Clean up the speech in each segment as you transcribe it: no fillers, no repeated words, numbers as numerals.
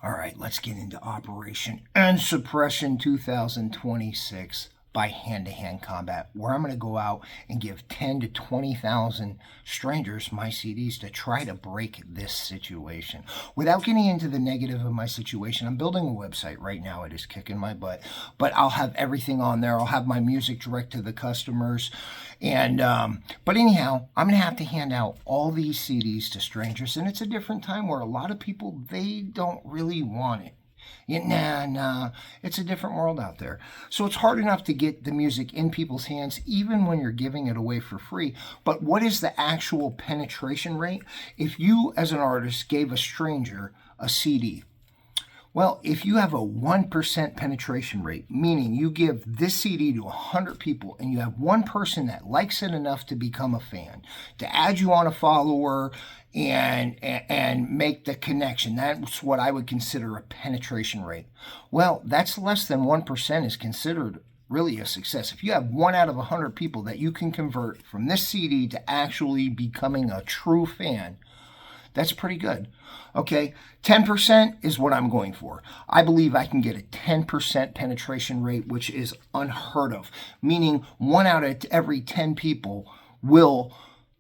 All right, let's get into Operation and Suppression 2026 by hand-to-hand combat, where I'm going to go out and give 10 to 20,000 strangers my CDs to try to break this situation. Without getting into the negative of my situation, I'm building a website right now. It is kicking my butt, but I'll have everything on there. I'll have my music direct to the customers. And but anyhow, I'm going to have to hand out all these CDs to strangers, and it's a different time where a lot of people, they don't really want it. Nah, it's a different world out there. So it's hard enough to get the music in people's hands, even when you're giving it away for free. But what is the actual penetration rate? If you, as an artist, gave a stranger a CD, well, if you have a 1% penetration rate, meaning you give this CD to 100 people and you have one person that likes it enough to become a fan, to add you on a follower and make the connection, that's what I would consider a penetration rate. Well, that's less than 1% is considered really a success. If you have 1 out of 100 people that you can convert from this CD to actually becoming a true fan, that's pretty good. Okay, 10% is what I'm going for. I believe I can get a 10% penetration rate, which is unheard of, meaning 1 out of every 10 people will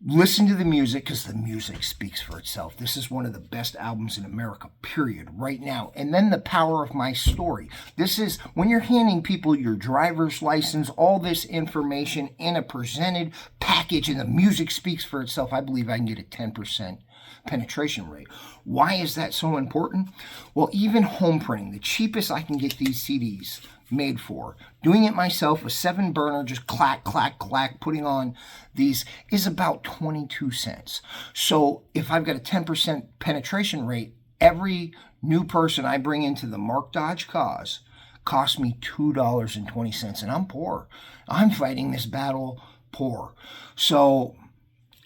listen to the music because the music speaks for itself. This is one of the best albums in America, period, right now. And then the power of my story. This is when you're handing people your driver's license, all this information in a presented package, and the music speaks for itself. I believe I can get a 10% penetration rate. Why is that so important? Well, even home printing, the cheapest I can get these CDs made for, doing it myself, a 7-burner, just clack, clack, clack, putting on these, is about 22 cents. So if I've got a 10% penetration rate, every new person I bring into the Mark Dodge cause costs me $2.20, and I'm poor. I'm fighting this battle poor. So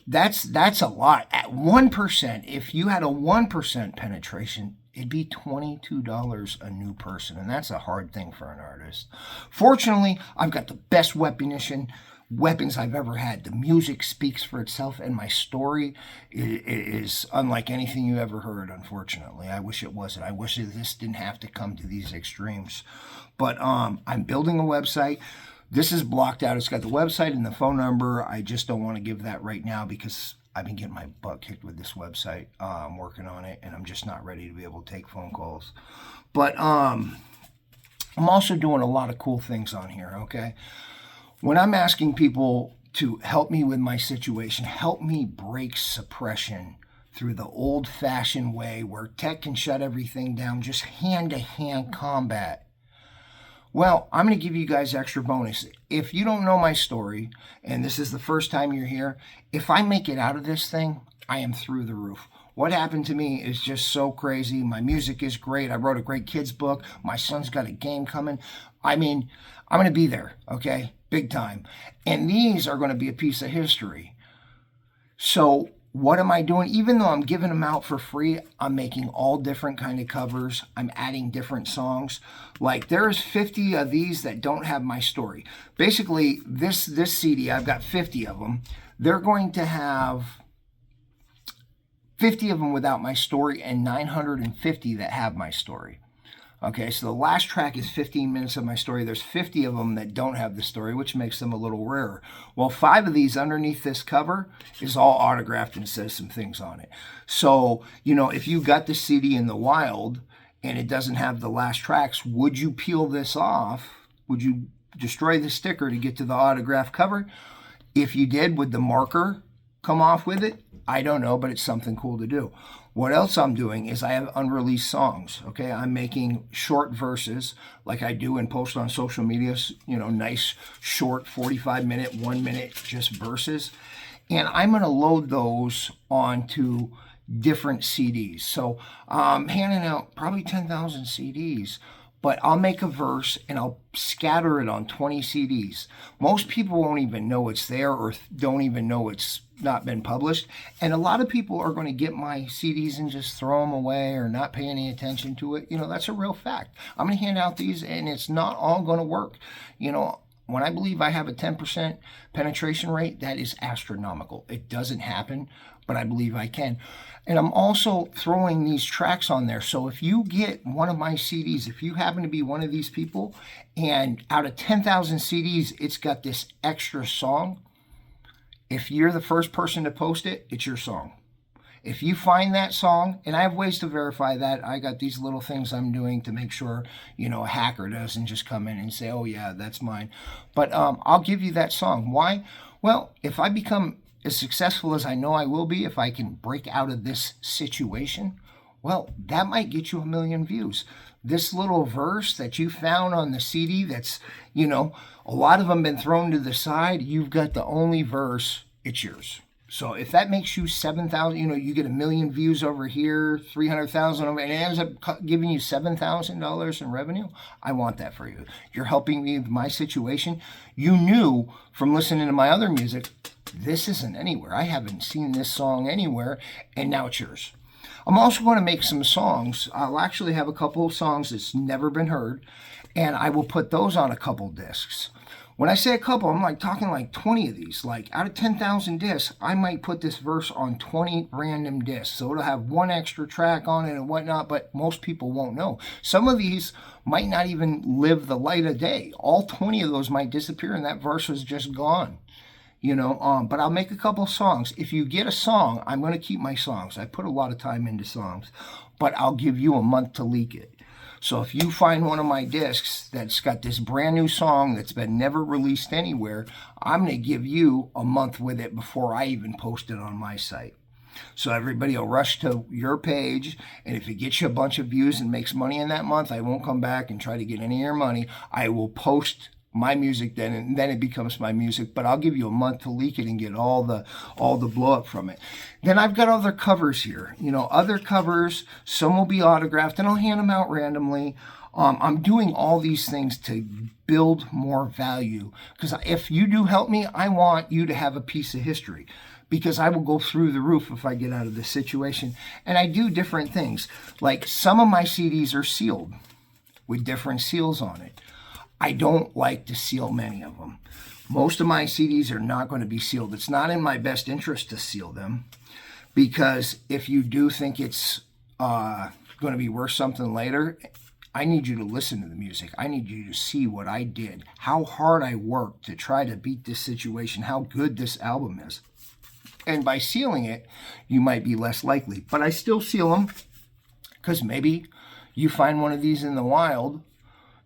that's a lot. At 1%, if you had a 1% penetration, it'd be $22 a new person, and that's a hard thing for an artist. Fortunately, I've got the best weapons I've ever had. The music speaks for itself, and my story is unlike anything you ever heard, unfortunately. I wish it wasn't. I wish this didn't have to come to these extremes. But I'm building a website. This is blocked out. It's got the website and the phone number. I just don't want to give that right now because I've been getting my butt kicked with this website. I'm working on it, and I'm just not ready to be able to take phone calls. But I'm also doing a lot of cool things on here, okay? When I'm asking people to help me with my situation, help me break suppression through the old-fashioned way where tech can shut everything down, just hand-to-hand combat. Well, I'm going to give you guys extra bonus. If you don't know my story, and this is the first time you're here, if I make it out of this thing, I am through the roof. What happened to me is just so crazy. My music is great. I wrote a great kids book. My son's got a game coming. I mean, I'm going to be there, okay? Big time. And these are going to be a piece of history. So what am I doing? Even though I'm giving them out for free, I'm making all different kind of covers. I'm adding different songs. Like there's 50 of these that don't have my story. Basically, this CD, I've got 50 of them. They're going to have 50 of them without my story and 950 that have my story. Okay, so the last track is 15 minutes of my story. There's 50 of them that don't have the story, which makes them a little rarer. Well, 5 of these underneath this cover is all autographed and says some things on it. So, you know, if you got the CD in the wild and it doesn't have the last tracks, would you peel this off? Would you destroy the sticker to get to the autographed cover? If you did, would the marker come off with it? I don't know, but it's something cool to do. What else I'm doing is I have unreleased songs, okay? I'm making short verses like I do and post on social media, you know, nice, short, 45-minute, 1-minute just verses. And I'm going to load those onto different CDs. So I'm handing out probably 10,000 CDs, but I'll make a verse and I'll scatter it on 20 CDs. Most people won't even know it's there or don't even know it's not been published. And a lot of people are going to get my CDs and just throw them away or not pay any attention to it. You know, that's a real fact. I'm going to hand out these and it's not all going to work. You know, when I believe I have a 10% penetration rate, that is astronomical. It doesn't happen, but I believe I can. And I'm also throwing these tracks on there. So if you get one of my CDs, if you happen to be one of these people, and out of 10,000 CDs, it's got this extra song, if you're the first person to post it, it's your song. If you find that song, and I have ways to verify that, I got these little things I'm doing to make sure, a hacker doesn't just come in and say, oh yeah, that's mine. But I'll give you that song. Why? Well, if I become as successful as I know I will be, if I can break out of this situation, well, that might get you 1 million views. This little verse that you found on the CD that's, a lot of them been thrown to the side, you've got the only verse, it's yours. So if that makes you 7,000, you get 1 million views over here, 300,000 over, and it ends up giving you $7,000 in revenue, I want that for you. You're helping me with my situation. You knew from listening to my other music, this isn't anywhere. I haven't seen this song anywhere, and now it's yours. I'm also going to make some songs. I'll actually have a couple of songs that's never been heard, and I will put those on a couple discs. When I say a couple, I'm talking 20 of these. Out of 10,000 discs, I might put this verse on 20 random discs. So it'll have one extra track on it and whatnot, but most people won't know. Some of these might not even live the light of day. All 20 of those might disappear and that verse is just gone. But I'll make a couple songs. If you get a song, I'm going to keep my songs. I put a lot of time into songs, but I'll give you a month to leak it. So if you find one of my discs that's got this brand new song that's been never released anywhere, I'm going to give you a month with it before I even post it on my site. So everybody will rush to your page, and if it gets you a bunch of views and makes money in that month, I won't come back and try to get any of your money. I will post my music then, and then it becomes my music, but I'll give you a month to leak it and get all the blow up from it. Then I've got other covers here, other covers. Some will be autographed and I'll hand them out randomly. I'm doing all these things to build more value, because if you do help me, I want you to have a piece of history, because I will go through the roof if I get out of this situation. And I do different things. Like some of my CDs are sealed with different seals on it. I don't like to seal many of them. Most of my CDs are not going to be sealed. It's not in my best interest to seal them, because if you do think it's going to be worth something later, I need you to listen to the music. I need you to see what I did, how hard I worked to try to beat this situation, how good this album is. And by sealing it, you might be less likely. But I still seal them, because maybe you find one of these in the wild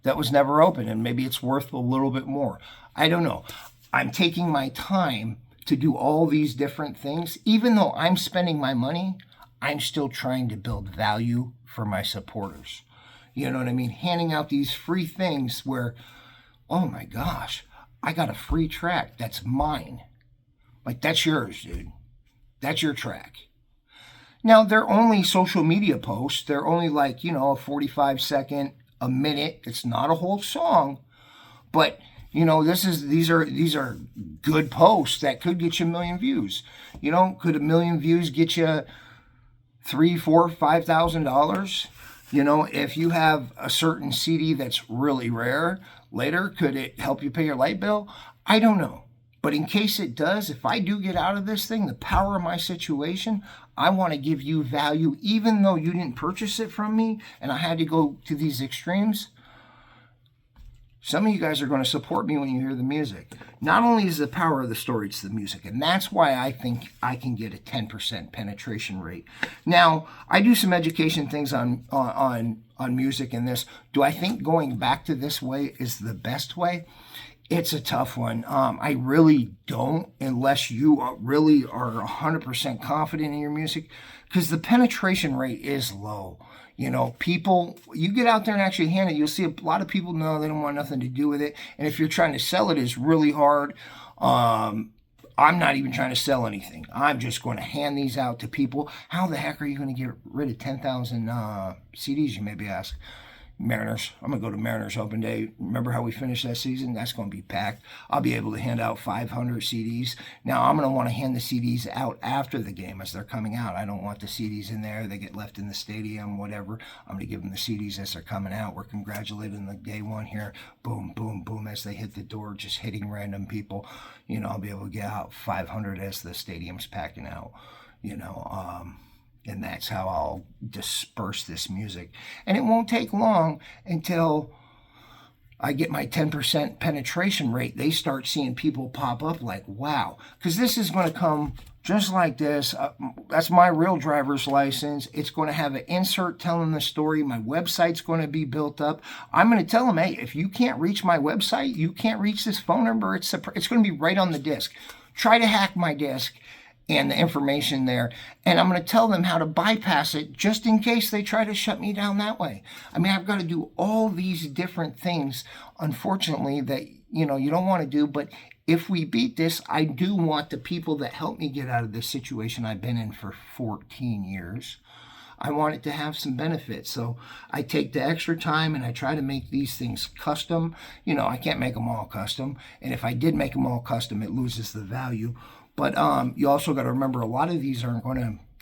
that was never open, and maybe it's worth a little bit more. I don't know. I'm taking my time to do all these different things. Even though I'm spending my money, I'm still trying to build value for my supporters. You know what I mean? Handing out these free things where, oh my gosh, I got a free track that's mine. That's yours, dude. That's your track. Now, they're only social media posts. They're only a 45-second, a minute. It's not a whole song, but these are good posts that could get you 1 million views. Could 1 million views get you $3,000, $4,000, $5,000? If you have a certain CD that's really rare, later could it help you pay your light bill? I don't know. But in case it does, if I do get out of this thing, the power of my situation, I want to give you value, even though you didn't purchase it from me and I had to go to these extremes. Some of you guys are going to support me when you hear the music. Not only is the power of the story, it's the music. And that's why I think I can get a 10% penetration rate. Now, I do some education things on music and this. Do I think going back to this way is the best way? It's a tough one. I really don't, unless you really are 100% confident in your music, because the penetration rate is low. People, you get out there and actually hand it, you'll see a lot of people know they don't want nothing to do with it. And if you're trying to sell it, it's really hard. I'm not even trying to sell anything. I'm just going to hand these out to people. How the heck are you going to get rid of 10,000 CDs, you may be asking? Mariners. I'm going to go to Mariners Open Day. Remember how we finished that season? That's going to be packed. I'll be able to hand out 500 CDs. Now, I'm going to want to hand the CDs out after the game as they're coming out. I don't want the CDs in there. They get left in the stadium, whatever. I'm going to give them the CDs as they're coming out. We're congratulating the day one here. Boom, boom, boom, as they hit the door, just hitting random people. I'll be able to get out 500 as the stadium's packing out, and that's how I'll disperse this music. And it won't take long until I get my 10% penetration rate. They start seeing people pop up like, wow. Because this is going to come just like this. That's my real driver's license. It's going to have an insert telling the story. My website's going to be built up. I'm going to tell them, hey, if you can't reach my website, you can't reach this phone number, it's going to be right on the disc. Try to hack my disc and the information there, and I'm going to tell them how to bypass it just in case they try to shut me down that way. I mean, I've got to do all these different things, unfortunately, that you don't want to do, but if we beat this, I do want the people that helped me get out of this situation I've been in for 14 years. I want it to have some benefits. So I take the extra time and I try to make these things custom. I can't make them all custom, and if I did make them all custom, it loses the value. But you also got to remember, a lot of these they're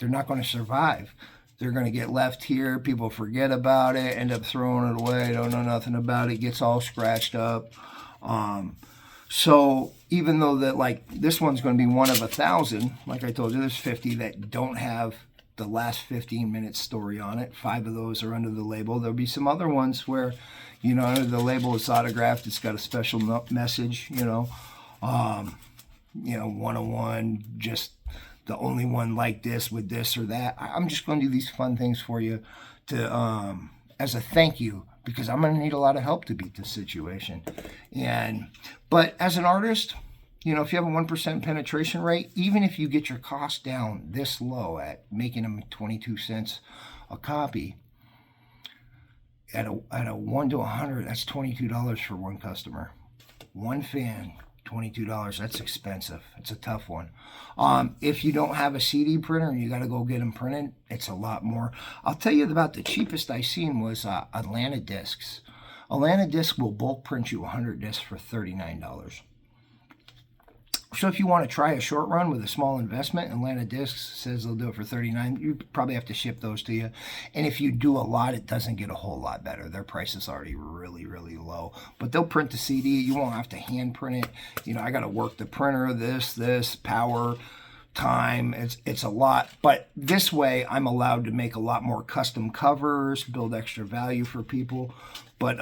not going to survive. They're going to get left here. People forget about it, end up throwing it away, don't know nothing about it, gets all scratched up. So even though that, like, this one's going to be one of 1,000, like I told you, there's 50 that don't have the last 15 minutes story on it. 5 of those are under the label. There'll be some other ones where, under the label it's autographed. It's got a special message, 101, just the only one like this with this or that. I'm just going to do these fun things for you to as a thank you, because I'm going to need a lot of help to beat this situation. But as an artist, if you have a 1% penetration rate, even if you get your cost down this low at making them 22 cents a copy, at a 1 to 100, that's $22 for one customer. One fan, $22. That's expensive. It's a tough one. If you don't have a CD printer and you got to go get them printed, it's a lot more. I'll tell you about the cheapest I seen was Atlanta Discs. Atlanta Discs will bulk print you 100 discs for $39. So if you want to try a short run with a small investment, Atlanta Discs says they'll do it for $39. You probably have to ship those to you. And if you do a lot, it doesn't get a whole lot better. Their price is already really, really low. But they'll print the CD. You won't have to hand print it. I got to work the printer, this, power, time. It's a lot. But this way, I'm allowed to make a lot more custom covers, build extra value for people. But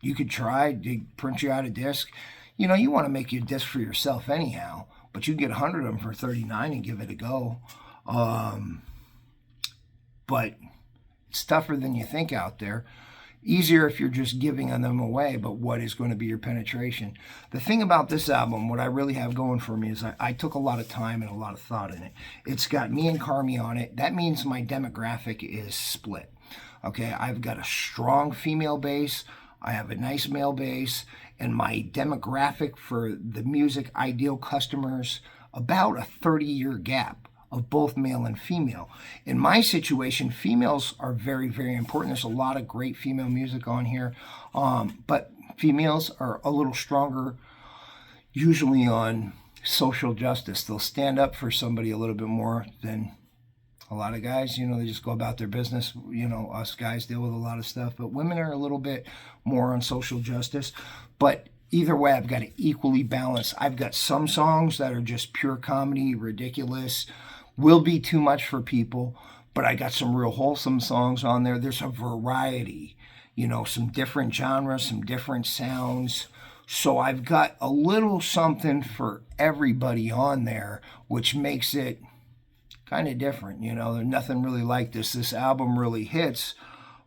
you could try to print you out a disc. You want to make your disc for yourself anyhow, but you can get 100 of them for $39 and give it a go. But it's tougher than you think out there. Easier if you're just giving them away, but what is going to be your penetration? The thing about this album, what I really have going for me is I took a lot of time and a lot of thought in it. It's got me and Karmii on it. That means my demographic is split. Okay, I've got a strong female base. I have a nice male base, and my demographic for the music ideal customers, about a 30-year gap of both male and female. In my situation, females are very, very important. There's a lot of great female music on here, but females are a little stronger usually on social justice. They'll stand up for somebody a little bit more than a lot of guys. They just go about their business. Us guys deal with a lot of stuff, but women are a little bit more on social justice. But either way, I've got to equally balance. I've got some songs that are just pure comedy, ridiculous, will be too much for people, but I got some real wholesome songs on there. There's a variety, some different genres, some different sounds. So I've got a little something for everybody on there, which makes it kind of different. There's nothing really like this. This album really hits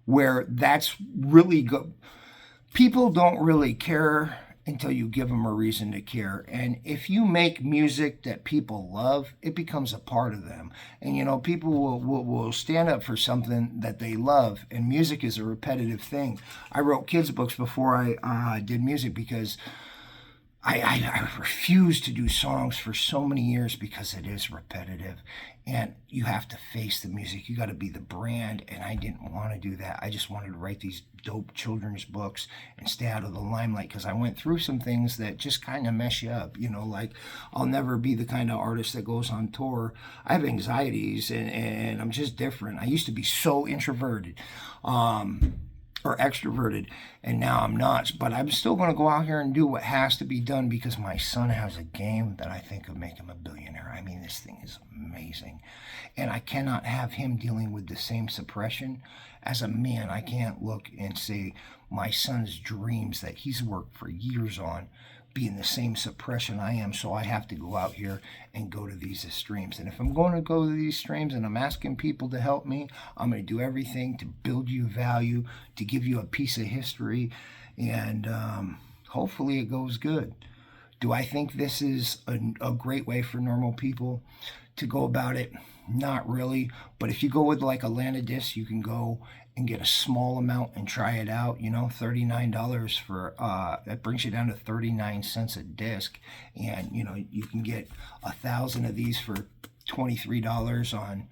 where that's really good. People don't really care until you give them a reason to care. And if you make music that people love, it becomes a part of them. And, people will stand up for something that they love. And music is a repetitive thing. I wrote kids' books before I did music because I refused to do songs for so many years because it is repetitive and you have to face the music. You got to be the brand. And I didn't want to do that. I just wanted to write these dope children's books and stay out of the limelight because I went through some things that just kind of mess you up. You know, like I'll never be the kind of artist that goes on tour. I have anxieties and I'm just different. I used to be so introverted. Or extroverted, and now I'm not. But I'm still going to go out here and do what has to be done because my son has a game that I think will make him a billionaire. I mean, this thing is amazing. And I cannot have him dealing with the same suppression. As a man, I can't look and say my son's dreams that he's worked for years on being the same suppression I am, so I have to go out here and go to these extremes. And if I'm going to go to these extremes and I'm asking people to help me, I'm going to do everything to build you value, to give you a piece of history, and hopefully it goes good. Do I think this is a great way for normal people to go about it? Not really. But if you go with like a Lana disc, you can go and get a small amount and try it out. You know, $39 for that brings you down to 39 cents a disc, and you know you can get 1,000 of these for $23 on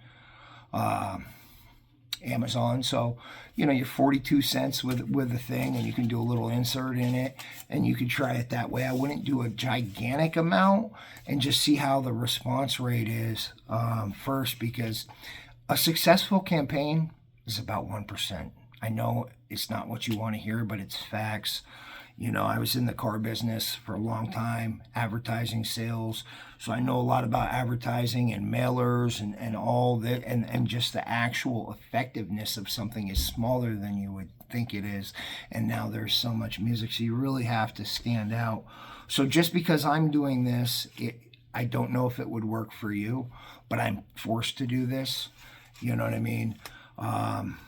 Amazon. So you know you're 42 cents with the thing, and you can do a little insert in it, and you can try it that way. I wouldn't do a gigantic amount and just see how the response rate is first, because a successful campaign is about 1%. I know it's not what you want to hear, but it's facts. You know, I was in the car business for a long time, advertising sales. So I know a lot about advertising and mailers and all that, and just the actual effectiveness of something is smaller than you would think it is. And now there's so much music, so you really have to stand out. So just because I'm doing this, I don't know if it would work for you, but I'm forced to do this. You know what I mean?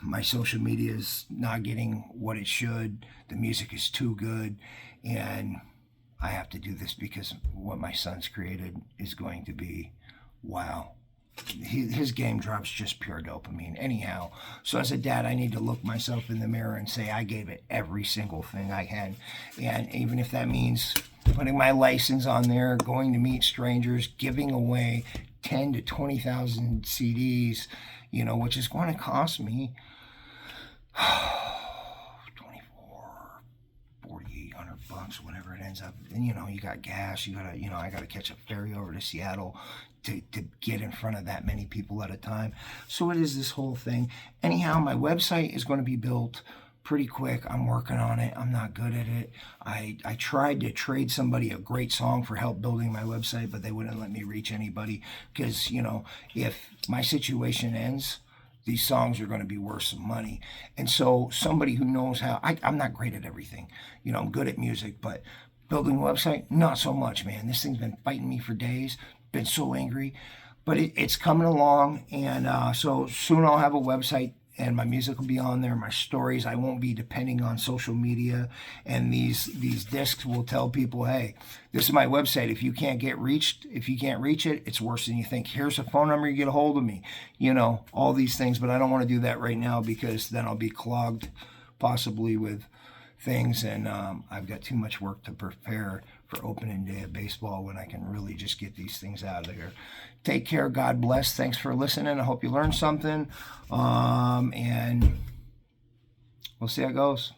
My social media is not getting what it should. The music is too good, and I have to do this because what my son's created is going to be wow. His game drops just pure dopamine. Anyhow, so as a dad, I need to look myself in the mirror and say I gave it every single thing I can, and even if that means putting my license on there, going to meet strangers, giving away 10 to 20,000 CDs, you know, which is going to cost me 4,800 bucks, whatever it ends up. And you know, you got gas, you gotta, you know, I gotta catch a ferry over to Seattle to get in front of that many people at a time. So it is this whole thing. Anyhow, my website is going to be built pretty quick. I'm working on it. I'm not good at it. I tried to trade somebody a great song for help building my website, but they wouldn't let me reach anybody because, you know, if my situation ends, these songs are going to be worth some money. And so somebody who knows how, I'm not great at everything. You know, I'm good at music, but building a website, not so much, man. This thing's been fighting me for days, been so angry, but it's coming along. And so soon I'll have a website and my music will be on there, my stories. I won't be depending on social media, and these discs will tell people, hey, this is my website. If you can't reach it, it's worse than you think. Here's a phone number, you get a hold of me. You know, all these things, but I don't want to do that right now because then I'll be clogged possibly with things, and I've got too much work to prepare for opening day of baseball when I can really just get these things out of there. Take care. God bless. Thanks for listening. I hope you learned something. And we'll see how it goes.